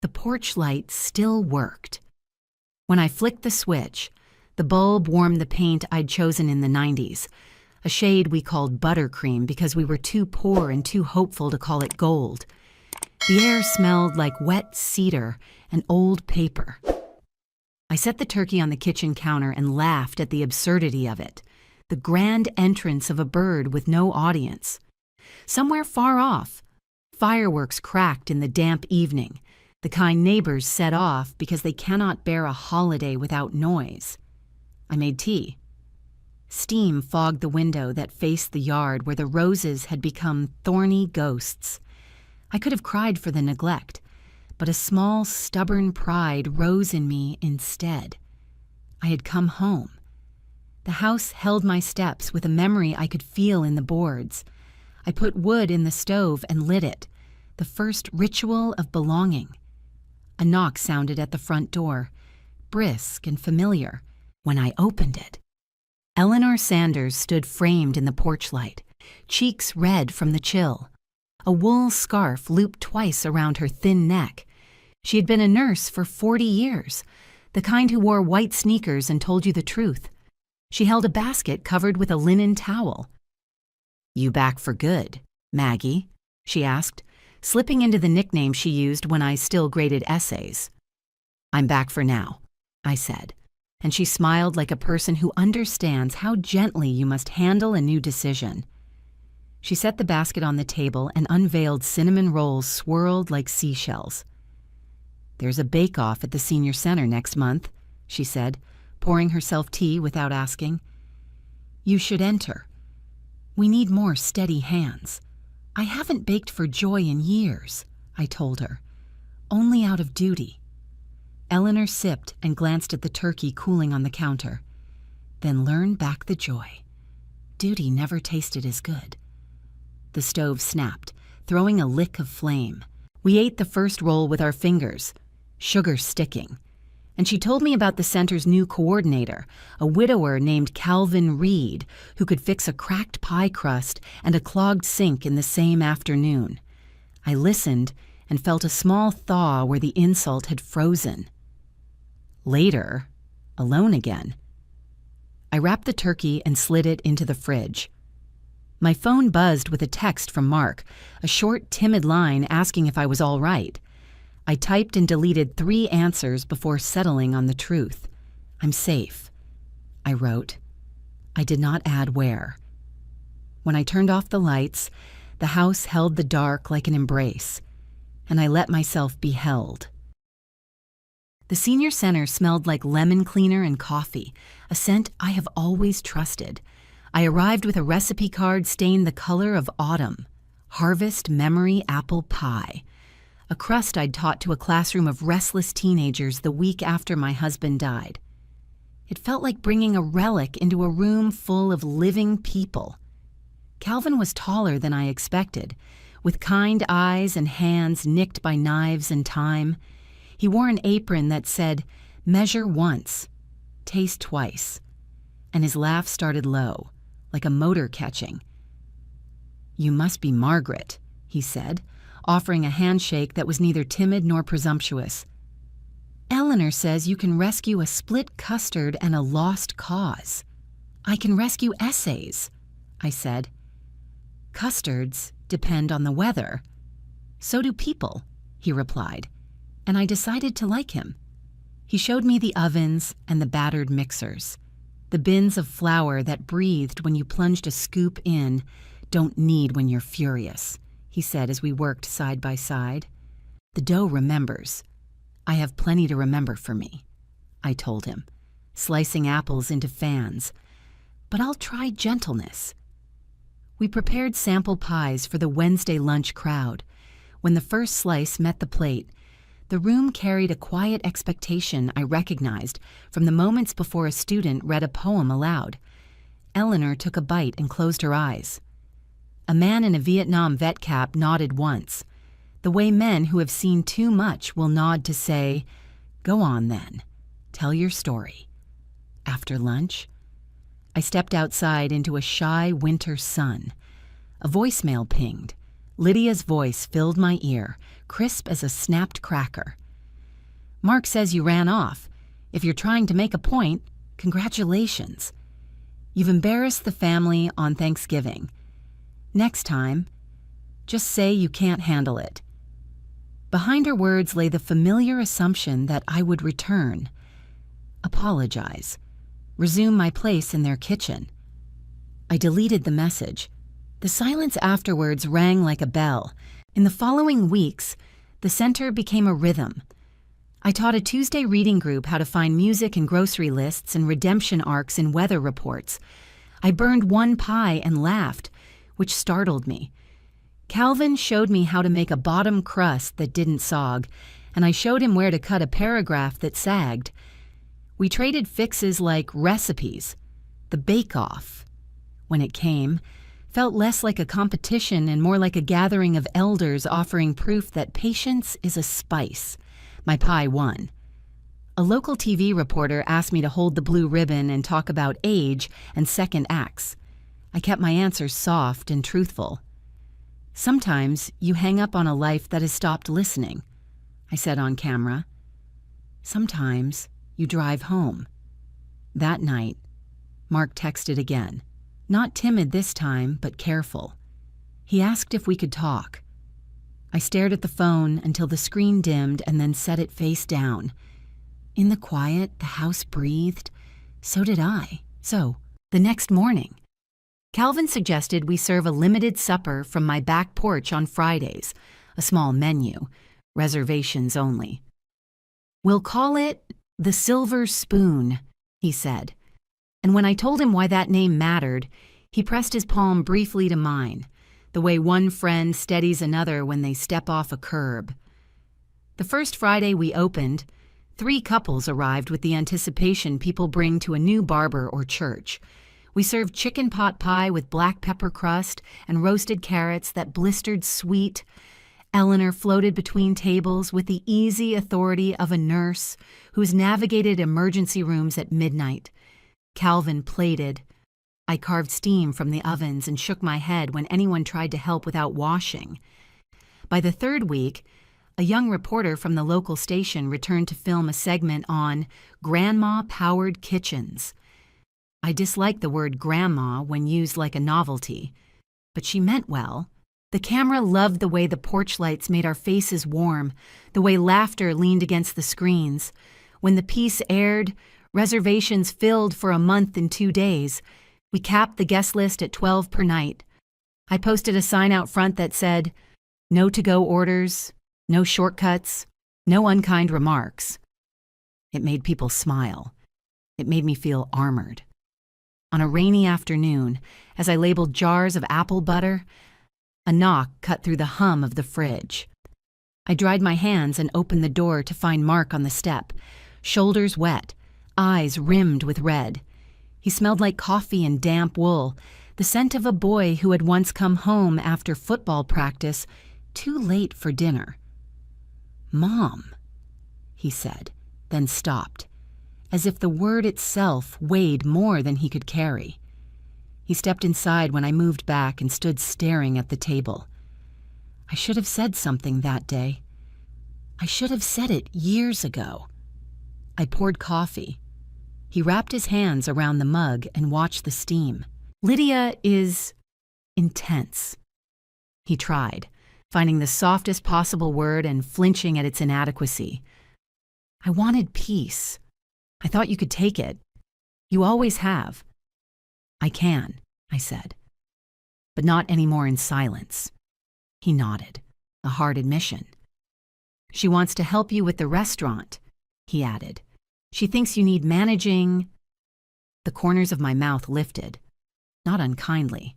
The porch light still worked. When I flicked the switch, the bulb warmed the paint I'd chosen in the 90s, a shade we called buttercream because we were too poor and too hopeful to call it gold. The air smelled like wet cedar and old paper. I set the turkey on the kitchen counter and laughed at the absurdity of it, the grand entrance of a bird with no audience. Somewhere far off, fireworks cracked in the damp evening, the kind neighbors set off because they cannot bear a holiday without noise. I made tea. Steam fogged the window that faced the yard where the roses had become thorny ghosts. I could have cried for the neglect, but a small, stubborn pride rose in me instead. I had come home. The house held my steps with a memory I could feel in the boards. I put wood in the stove and lit it, the first ritual of belonging. A knock sounded at the front door, brisk and familiar. When I opened it, Eleanor Sanders stood framed in the porch light, cheeks red from the chill. A wool scarf looped twice around her thin neck. She had been a nurse for 40 years, the kind who wore white sneakers and told you the truth. She held a basket covered with a linen towel. "You back for good, Maggie?" she asked, slipping into the nickname she used when I still graded essays. "I'm back for now," I said, and she smiled like a person who understands how gently you must handle a new decision. She set the basket on the table and unveiled cinnamon rolls swirled like seashells. "There's a bake-off at the senior center next month," she said, pouring herself tea without asking. "You should enter. We need more steady hands. I haven't baked for Joy in years," I told her. "Only out of duty." Eleanor sipped and glanced at the turkey cooling on the counter. "Then learn back the joy. Duty never tasted as good." The stove snapped, throwing a lick of flame. We ate the first roll with our fingers, sugar sticking. And she told me about the center's new coordinator, a widower named Calvin Reed, who could fix a cracked pie crust and a clogged sink in the same afternoon. I listened and felt a small thaw where the insult had frozen. Later, alone again, I wrapped the turkey and slid it into the fridge. My phone buzzed with a text from Mark, a short, timid line asking if I was all right. I typed and deleted 3 answers before settling on the truth. "I'm safe," I wrote. I did not add where. When I turned off the lights, the house held the dark like an embrace, and I let myself be held. The senior center smelled like lemon cleaner and coffee, a scent I have always trusted. I arrived with a recipe card stained the color of autumn, harvest memory apple pie, a crust I'd taught to a classroom of restless teenagers the week after my husband died. It felt like bringing a relic into a room full of living people. Calvin was taller than I expected, with kind eyes and hands nicked by knives and time. He wore an apron that said, "Measure once, taste twice," and his laugh started low, like a motor catching. "You must be Margaret," he said, offering a handshake that was neither timid nor presumptuous. "Eleanor says you can rescue a split custard and a lost cause." "I can rescue essays," I said. "Custards depend on the weather." "So do people," he replied, and I decided to like him. He showed me the ovens and the battered mixers. The bins of flour that breathed when you plunged a scoop in don't need when you're furious, he said as we worked side by side. "The dough remembers. I have plenty to remember for me," I told him, slicing apples into fans. "But I'll try gentleness." We prepared sample pies for the Wednesday lunch crowd. When the first slice met the plate, the room carried a quiet expectation I recognized from the moments before a student read a poem aloud. Eleanor took a bite and closed her eyes. A man in a Vietnam vet cap nodded once, the way men who have seen too much will nod to say, "Go on then, tell your story." After lunch, I stepped outside into a shy winter sun. A voicemail pinged. Lydia's voice filled my ear, crisp as a snapped cracker. Mark says you ran off. If you're trying to make a point, congratulations. You've embarrassed the family on Thanksgiving. Next time, just say you can't handle it." Behind her words lay the familiar assumption that I would return, apologize, resume my place in their kitchen. I deleted the message. The silence afterwards rang like a bell. In the following weeks, the center became a rhythm. I taught a Tuesday reading group how to find music in grocery lists and redemption arcs in weather reports. I burned one pie and laughed, which startled me. Calvin showed me how to make a bottom crust that didn't sog, and I showed him where to cut a paragraph that sagged. We traded fixes like recipes. The bake-off, when it came, felt less like a competition and more like a gathering of elders offering proof that patience is a spice. My pie won. A local TV reporter asked me to hold the blue ribbon and talk about age and second acts. I kept my answers soft and truthful. "Sometimes you hang up on a life that has stopped listening," I said on camera. "Sometimes you drive home." That night, Mark texted again. Not timid this time, but careful. He asked if we could talk. I stared at the phone until the screen dimmed and then set it face down. In the quiet, the house breathed. So did I. So, the next morning, Calvin suggested we serve a limited supper from my back porch on Fridays, a small menu, reservations only. "We'll call it the Silver Spoon," he said. And when I told him why that name mattered, he pressed his palm briefly to mine, the way one friend steadies another when they step off a curb. The first Friday we opened, 3 couples arrived with the anticipation people bring to a new barber or church. We served chicken pot pie with black pepper crust and roasted carrots that blistered sweet. Eleanor floated between tables with the easy authority of a nurse who's navigated emergency rooms at midnight. Calvin plated. I carved steam from the ovens and shook my head when anyone tried to help without washing. By the 3rd week, a young reporter from the local station returned to film a segment on grandma-powered kitchens. I dislike the word grandma when used like a novelty, but she meant well. The camera loved the way the porch lights made our faces warm, the way laughter leaned against the screens. When the piece aired, reservations filled for a month and 2 days. We capped the guest list at 12 per night. I posted a sign out front that said, "No to-go orders, no shortcuts, no unkind remarks." It made people smile. It made me feel armored. On a rainy afternoon, as I labeled jars of apple butter, a knock cut through the hum of the fridge. I dried my hands and opened the door to find Mark on the step, shoulders wet, eyes rimmed with red. He smelled like coffee and damp wool, the scent of a boy who had once come home after football practice, too late for dinner. "Mom," he said, then stopped, as if the word itself weighed more than he could carry. He stepped inside when I moved back and stood staring at the table. I should have said something that day. I should have said it years ago. I poured coffee. He wrapped his hands around the mug and watched the steam. "Lydia is intense." He tried, finding the softest possible word and flinching at its inadequacy. "I wanted peace. I thought you could take it. You always have." "I can," I said. "But not anymore in silence." He nodded, a hard admission. "She wants to help you with the restaurant," he added. "She thinks you need managing." The corners of my mouth lifted, not unkindly.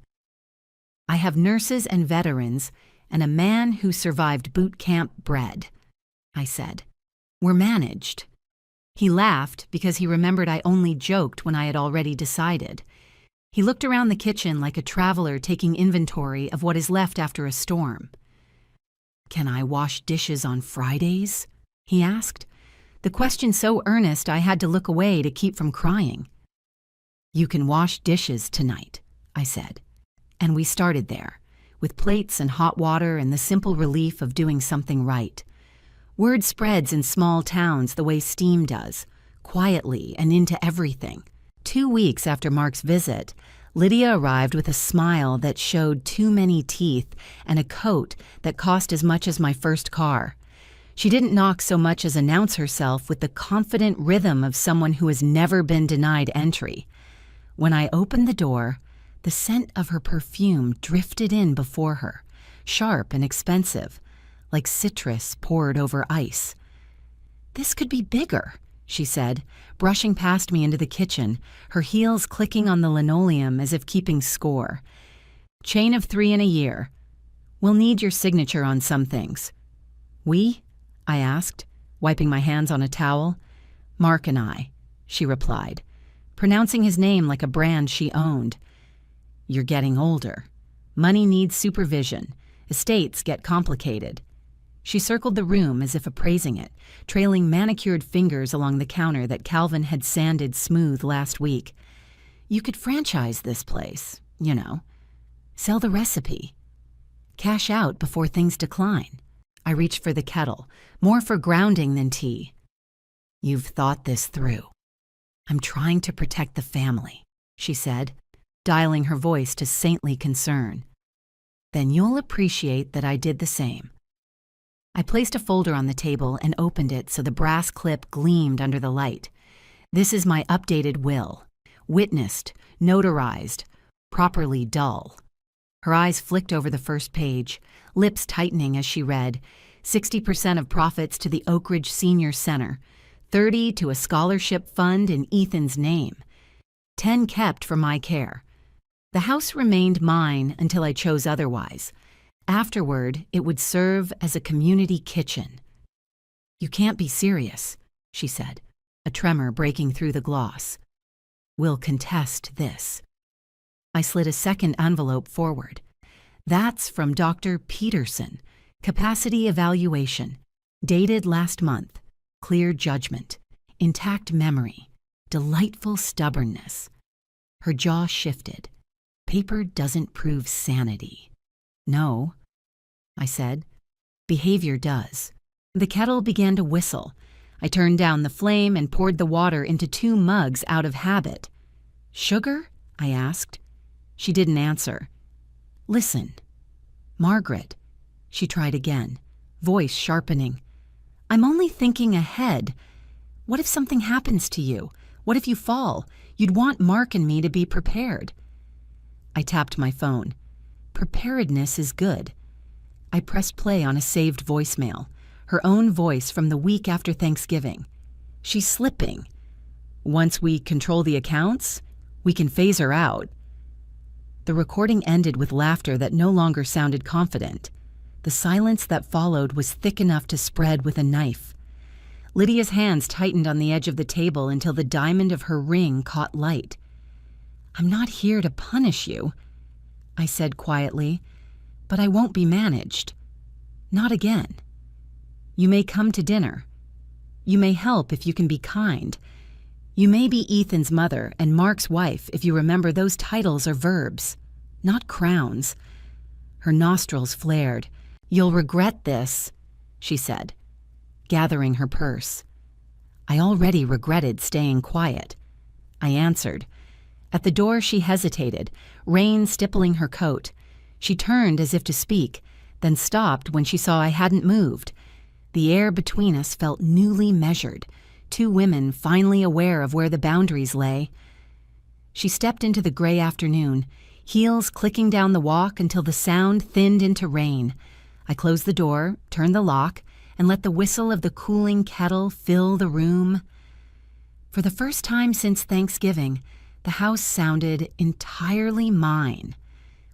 "I have nurses and veterans and a man who survived boot camp bred," I said. "We're managed." He laughed because he remembered I only joked when I had already decided. He looked around the kitchen like a traveler taking inventory of what is left after a storm. "Can I wash dishes on Fridays?" he asked. The question so earnest I had to look away to keep from crying. "You can wash dishes tonight," I said. And we started there, with plates and hot water and the simple relief of doing something right. Word spreads in small towns the way steam does, quietly and into everything. 2 weeks after Mark's visit, Lydia arrived with a smile that showed too many teeth and a coat that cost as much as my first car. She didn't knock so much as announce herself with the confident rhythm of someone who has never been denied entry. When I opened the door, the scent of her perfume drifted in before her, sharp and expensive, like citrus poured over ice. "This could be bigger," she said, brushing past me into the kitchen, her heels clicking on the linoleum as if keeping score. "Chain of 3 in a year. We'll need your signature on some things." "We?" I asked, wiping my hands on a towel. "Mark and I," she replied, pronouncing his name like a brand she owned. "You're getting older. Money needs supervision. Estates get complicated." She circled the room as if appraising it, trailing manicured fingers along the counter that Calvin had sanded smooth last week. "You could franchise this place, you know. Sell the recipe. Cash out before things decline." I reached for the kettle, more for grounding than tea. "You've thought this through." "I'm trying to protect the family," she said, dialing her voice to saintly concern. "Then you'll appreciate that I did the same." I placed a folder on the table and opened it so the brass clip gleamed under the light. "This is my updated will. Witnessed, notarized, properly dull." Her eyes flicked over the first page, lips tightening as she read, 60% of profits to the Oak Ridge Senior Center, 30 to a scholarship fund in Ethan's name, 10 kept for my care. The house remained mine until I chose otherwise. Afterward, it would serve as a community kitchen. "You can't be serious," she said, a tremor breaking through the gloss. "We'll contest this." I slid a second envelope forward. "That's from Dr. Peterson. Capacity evaluation. Dated last month. Clear judgment. Intact memory. Delightful stubbornness." Her jaw shifted. "Paper doesn't prove sanity." "No," I said. "Behavior does." The kettle began to whistle. I turned down the flame and poured the water into 2 mugs out of habit. "Sugar?" I asked. She didn't answer. "Listen." "Margaret." She tried again, voice sharpening. "I'm only thinking ahead. What if something happens to you? What if you fall? You'd want Mark and me to be prepared." I tapped my phone. Preparedness is good. I pressed play on a saved voicemail, her own voice from the week after Thanksgiving. "She's slipping. Once we control the accounts, we can phase her out." The recording ended with laughter that no longer sounded confident. The silence that followed was thick enough to spread with a knife. Lydia's hands tightened on the edge of the table until the diamond of her ring caught light. "I'm not here to punish you," I said quietly, "but I won't be managed. Not again. You may come to dinner. You may help if you can be kind. You may be Ethan's mother and Mark's wife if you remember those titles are verbs, not crowns." Her nostrils flared. "You'll regret this," she said, gathering her purse. I already regretted staying quiet. I answered. At the door she hesitated, rain stippling her coat. She turned as if to speak, then stopped when she saw I hadn't moved. The air between us felt newly measured, 2 women finally aware of where the boundaries lay. She stepped into the gray afternoon, heels clicking down the walk until the sound thinned into rain. I closed the door, turned the lock, and let the whistle of the cooling kettle fill the room. For the first time since Thanksgiving, the house sounded entirely mine.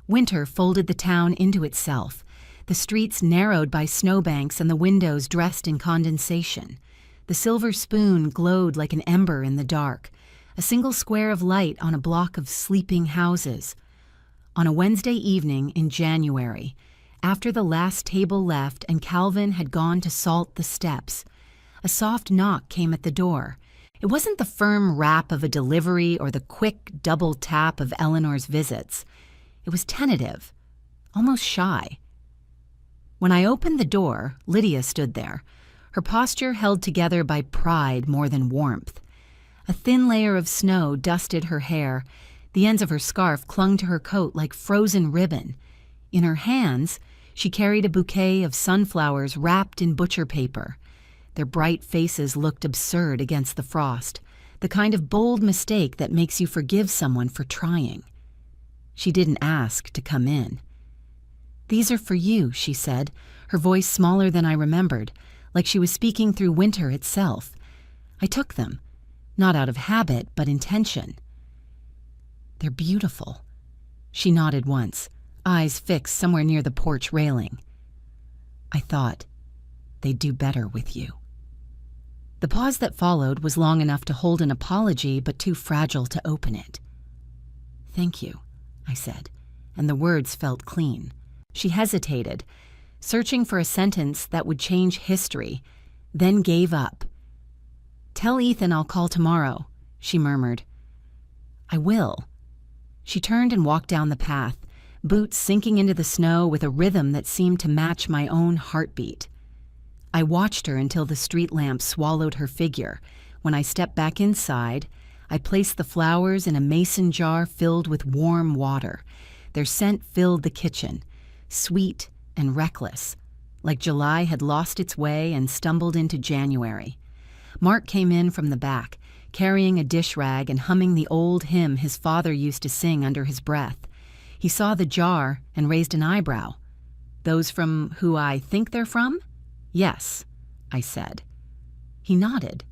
Winter folded the town into itself, the streets narrowed by snowbanks and the windows dressed in condensation. The silver spoon glowed like an ember in the dark, a single square of light on a block of sleeping houses. On a Wednesday evening in January, after the last table left and Calvin had gone to salt the steps, a soft knock came at the door. It wasn't the firm rap of a delivery or the quick double tap of Eleanor's visits. It was tentative, almost shy. When I opened the door, Lydia stood there, her posture held together by pride more than warmth. A thin layer of snow dusted her hair. The ends of her scarf clung to her coat like frozen ribbon. In her hands, she carried a bouquet of sunflowers wrapped in butcher paper. Their bright faces looked absurd against the frost, the kind of bold mistake that makes you forgive someone for trying. She didn't ask to come in. "These are for you," she said, her voice smaller than I remembered, like she was speaking through winter itself. I took them, not out of habit, but intention. "They're beautiful." She nodded once, eyes fixed somewhere near the porch railing. "I thought they'd do better with you." The pause that followed was long enough to hold an apology, but too fragile to open it. "Thank you," I said, and the words felt clean. She hesitated, searching for a sentence that would change history, then gave up. "Tell Ethan I'll call tomorrow," she murmured. "I will." She turned and walked down the path, boots sinking into the snow with a rhythm that seemed to match my own heartbeat. I watched her until the street lamp swallowed her figure. When I stepped back inside, I placed the flowers in a mason jar filled with warm water. Their scent filled the kitchen, sweet and reckless, like July had lost its way and stumbled into January. Mark came in from the back, carrying a dish rag and humming the old hymn his father used to sing under his breath. He saw the jar and raised an eyebrow. "Those from who I think they're from?" "Yes," I said. He nodded,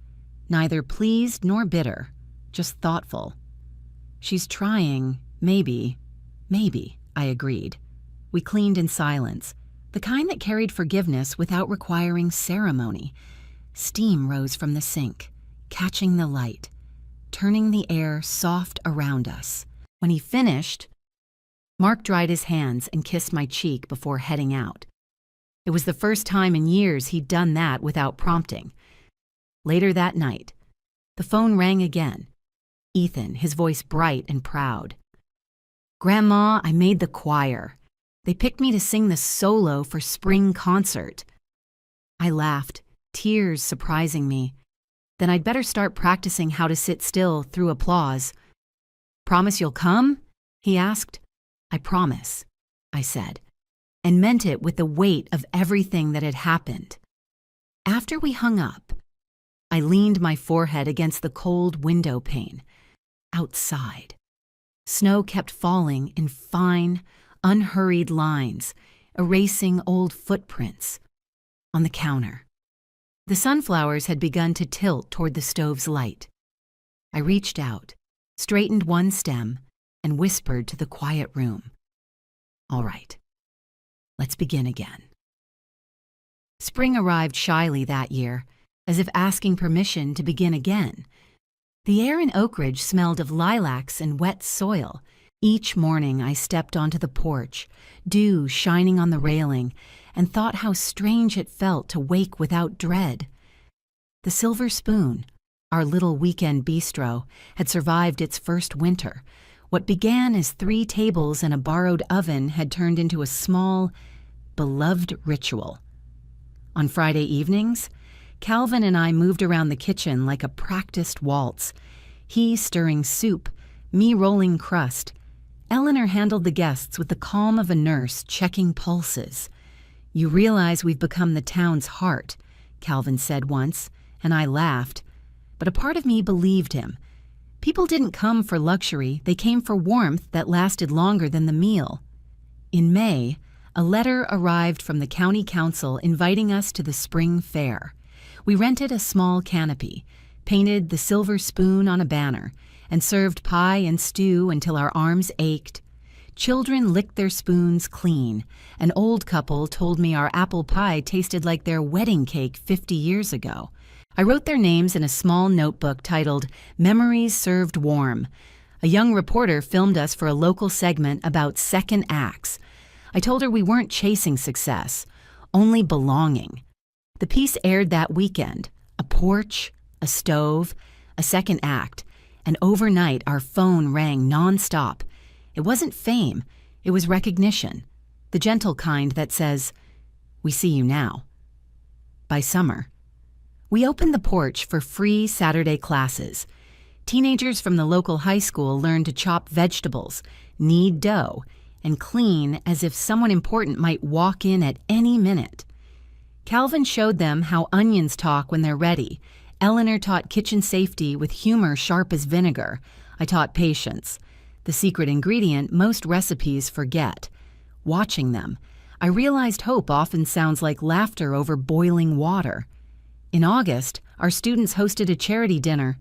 neither pleased nor bitter, just thoughtful. "She's trying, maybe, I agreed. We cleaned in silence, the kind that carried forgiveness without requiring ceremony. Steam rose from the sink, catching the light, turning the air soft around us. When he finished, Mark dried his hands and kissed my cheek before heading out. It was the first time in years he'd done that without prompting. Later that night, the phone rang again. Ethan, his voice bright and proud. "Grandma, I made the choir. They picked me to sing the solo for spring concert." I laughed, tears surprising me. Then I'd better start practicing how to sit still through applause. "Promise you'll come?" he asked. "I promise," I said, and meant it with the weight of everything that had happened. After we hung up, I leaned my forehead against the cold window pane. Outside, snow kept falling in fine, unhurried lines, erasing old footprints. On the counter, the sunflowers had begun to tilt toward the stove's light. I reached out, straightened one stem, and whispered to the quiet room, "All right, let's begin again." Spring arrived shyly that year, as if asking permission to begin again. The air in Oak Ridge smelled of lilacs and wet soil. Each morning I stepped onto the porch, dew shining on the railing, and thought how strange it felt to wake without dread. The Silver Spoon, our little weekend bistro, had survived its first winter. What began as 3 tables and a borrowed oven had turned into a small, beloved ritual. On Friday evenings, Calvin and I moved around the kitchen like a practiced waltz. He stirring soup, me rolling crust. Eleanor handled the guests with the calm of a nurse checking pulses. "You realize we've become the town's heart," Calvin said once, and I laughed. But a part of me believed him. People didn't come for luxury, they came for warmth that lasted longer than the meal. In May, a letter arrived from the county council inviting us to the spring fair. We rented a small canopy, painted the Silver Spoon on a banner, and served pie and stew until our arms ached. Children licked their spoons clean. An old couple told me our apple pie tasted like their wedding cake 50 years ago. I wrote their names in a small notebook titled "Memories Served Warm." A young reporter filmed us for a local segment about second acts. I told her we weren't chasing success, only belonging. The piece aired that weekend. A porch, a stove, a second act, and overnight our phone rang nonstop. It wasn't fame, it was recognition, the gentle kind that says, "We see you now." By summer, We opened the porch for free Saturday classes. Teenagers from the local high school learned to chop vegetables, knead dough, and clean as if someone important might walk in at any minute. Calvin showed them how onions talk when they're ready. Eleanor taught kitchen safety with humor sharp as vinegar. I taught patience, the secret ingredient most recipes forget. Watching them, I realized hope often sounds like laughter over boiling water. In August, our students hosted a charity dinner.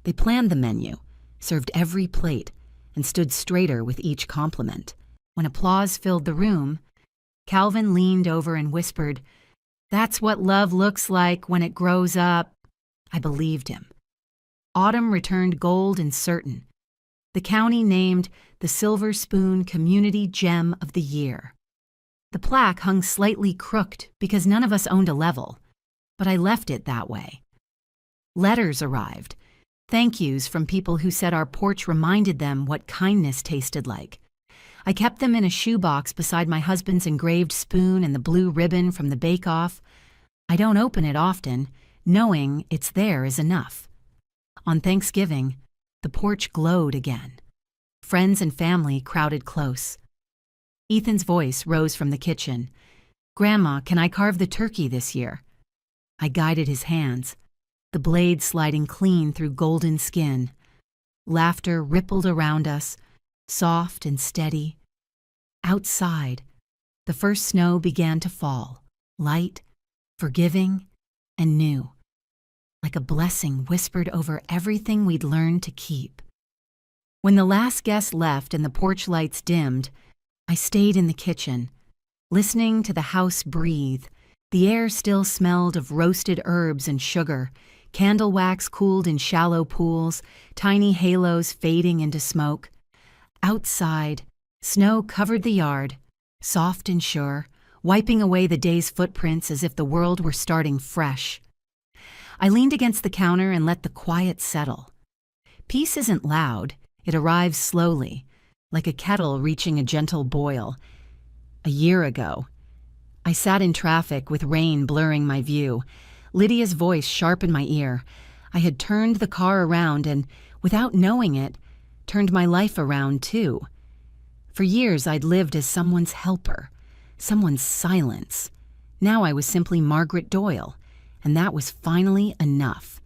They planned the menu, served every plate, and stood straighter with each compliment. When applause filled the room, Calvin leaned over and whispered, "That's what love looks like when it grows up." I believed him. Autumn returned gold and certain. The county named the Silver Spoon Community Gem of the Year. The plaque hung slightly crooked because none of us owned a level, but I left it that way. Letters arrived, thank yous from people who said our porch reminded them what kindness tasted like. I kept them in a shoebox beside my husband's engraved spoon and the blue ribbon from the bake-off. I don't open it often, knowing it's there is enough. On Thanksgiving, the porch glowed again. Friends and family crowded close. Ethan's voice rose from the kitchen. "Grandma, can I carve the turkey this year?" I guided his hands, the blade sliding clean through golden skin. Laughter rippled around us, soft and steady. Outside, the first snow began to fall, light, forgiving, and new, like a blessing whispered over everything we'd learned to keep. When the last guest left and the porch lights dimmed, I stayed in the kitchen, listening to the house breathe. The air still smelled of roasted herbs and sugar, candle wax cooled in shallow pools, tiny halos fading into smoke. Outside, snow covered the yard, soft and sure, wiping away the day's footprints as if the world were starting fresh. I leaned against the counter and let the quiet settle. Peace isn't loud, it arrives slowly, like a kettle reaching a gentle boil. A year ago, I sat in traffic with rain blurring my view. Lydia's voice sharp in my ear. I had turned the car around and, without knowing it, turned my life around too. For years I'd lived as someone's helper, someone's silence. Now I was simply Margaret Doyle, and that was finally enough.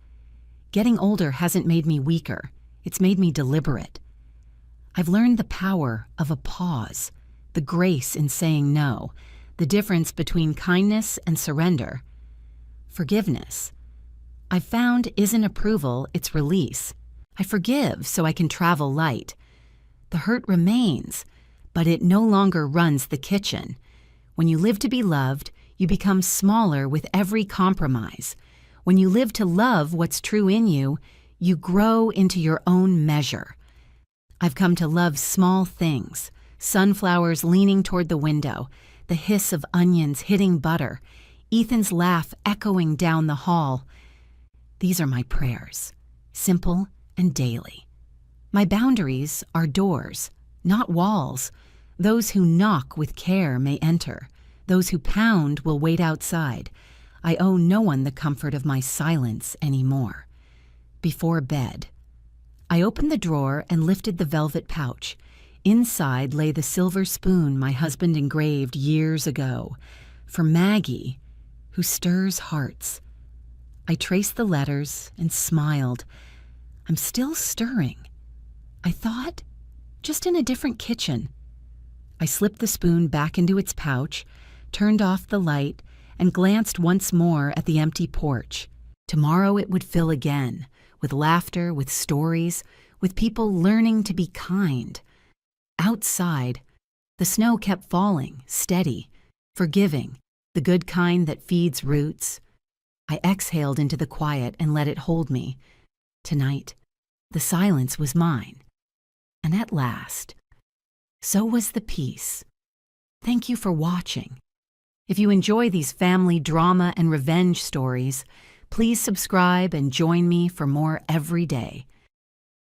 Getting older hasn't made me weaker, it's made me deliberate. I've learned the power of a pause, the grace in saying no, the difference between kindness and surrender. Forgiveness, I've found, isn't approval, it's release. I forgive so I can travel light. The hurt remains, but it no longer runs the kitchen. When you live to be loved, you become smaller with every compromise. When you live to love what's true in you, you grow into your own measure. I've come to love small things, sunflowers leaning toward the window, the hiss of onions hitting butter, Ethan's laugh echoing down the hall. These are my prayers, simple and daily. My boundaries are doors, not walls. Those who knock with care may enter. Those who pound will wait outside. I owe no one the comfort of my silence anymore. Before bed, I opened the drawer and lifted the velvet pouch. Inside lay the silver spoon my husband engraved years ago. For Maggie, who stirs hearts. I traced the letters and smiled. I'm still stirring. I thought, just in a different kitchen. I slipped the spoon back into its pouch, turned off the light, and glanced once more at the empty porch. Tomorrow it would fill again, with laughter, with stories, with people learning to be kind. Outside, the snow kept falling, steady, forgiving, the good kind that feeds roots. I exhaled into the quiet and let it hold me. Tonight, the silence was mine. And at last, so was the peace. Thank you for watching. If you enjoy these family drama and revenge stories, please subscribe and join me for more every day.